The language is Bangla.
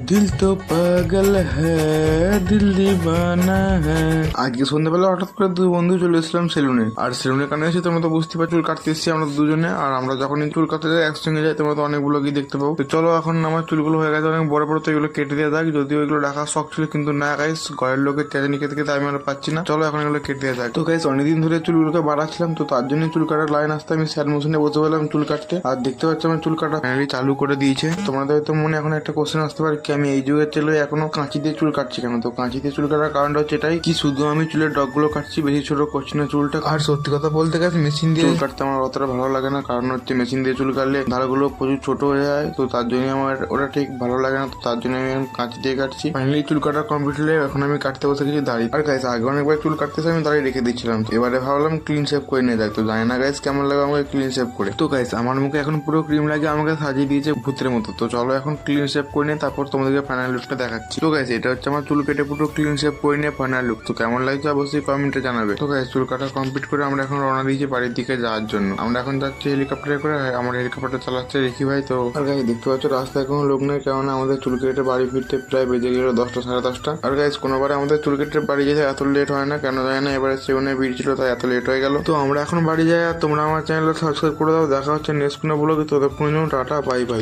দিল তো পাগল হ্যায় দিল দিওয়ানা হ্যায়। আজকে সন্ধ্যাবেলা হঠাৎ করে দুই বন্ধু চলে এসেছিলাম সেলুনে। আর সেলুনে কানে এসে তোমরা তো বুঝতে পারছো, চুল কাটতে এসেছি আমরা দুজনে। আর আমরা যখনই চুল কাটতে যাই একসঙ্গে যাই, তোমরা তো অনেকগুলো কি দেখতে পাবো। তো চলো, এখন আমার চুলগুলো হয়ে গেছে অনেক বড় বড়, তো এগুলো কেটে দেওয়া যাক। যদিও এগুলো রাখার শখ ছিল, কিন্তু না গাইস, ঘরের লোকের চেঁচানি খেতে খেতে আমি আর পাচ্ছি না। চলো এখন এগুলো কেটে দেওয়া যাক। তো গাইস, অনেকদিন ধরে চুলগুলোকে বাড়াচ্ছিলাম, তো তার জন্য চুল কাটার লাইন আসতে আমি স্যার মোশনে বসে পেলাম চুল কাটতে। আর দেখতে পাচ্ছি আমার চুল কাটা ফাইনালি চালু করে দিয়েছে। তোমাদের হয়তো মনে এখন একটা কোশ্চেন আসতে পারে কি আমি এই যুগের ছেলে এখনো কাঁচি দিয়ে চুল কাটছি কেন। তো কাঁচি দিয়ে চুল কাটার কারণটা হচ্ছে এটাই কি, শুধু আমি চুলের ডগগুলো কাটছি, বেশি ছোট করছি না চুলটা। আর সত্যি কথা বলতে গেছে মেশিন দিয়ে চুল কাটতে আমার অতটা ভালো লাগে না, কারণ হচ্ছে মেশিন দিয়ে চুল কাটলে ধারগুলো প্রচুর ছোট হয়ে যায়। তো তার জন্য আমার ওটা ঠিক ভালো লাগে না, তো তার জন্য আমি এখন কাঁচি দিয়ে কাটছি। ফাইনালি চুল কাটা কমপ্লিট হলে এখন আমি কাটতে বসে গেছি দাড়ি। আর গাইস, আগে অনেকবার চুল কাটতেছে আমি দাড়ি রেখে দিচ্ছিলাম, তো এবারে ভাবলাম ক্লিন শেভ করে নিয়ে যাই। তো জানি না গাইস কেমন লাগে আমাকে ক্লিন শেভ করে। তো গাইস, আমার মুখে এখন পুরো ক্রিম লাগে আমাকে সাজিয়ে দিয়েছে ভূতের মতো। তো চলো এখন ক্লিন শেভ করে নিয়ে তারপর তোমাদেরকে ফাইনাল লুকটা দেখাচ্ছি। তো গাইস, এটা হচ্ছে আমার চুল কেটে পুরো ক্লিন শেভ করে নিয়ে ফাইনাল লুক। তো কেমন লাগছে অবশ্যই কমেন্টে জানাবে। তো গাইস, চুল কাটা কমপ্লিট করে আমরা এখন রওনা দিয়েছি বাড়ির দিকে যাওয়ার জন্য। আমরা এখন যাচ্ছি হেলিকপ্টারে করে, আমার হেলিকপ্টার চালাচ্ছে রেখি ভাই। তো আর গাইস, দেখতে পাচ্ছ রাস্তায় কোনো লোক নেই, কেননা আমাদের চুল কেটে বাড়ি ফিরতে প্রায় বেজে গেল 10টা সাড়ে 10টা। আর গাইস, কোনোবারে আমাদের চুল কেটে বাড়ি যেতে এত লেট হয় না, কেন জানি না, এবারে সেগুনে ভিড় ছিল তাই এত লেট হয়ে গেল। তো আমরা এখন বাড়ি যাই, আর তোমরা আমার চ্যানেলটা সাবস্ক্রাইব করে দাও। দেখা হচ্ছে নেক্সট কোনো ব্লগে। ততক্ষণের জন্য টাটা, বাই বাই।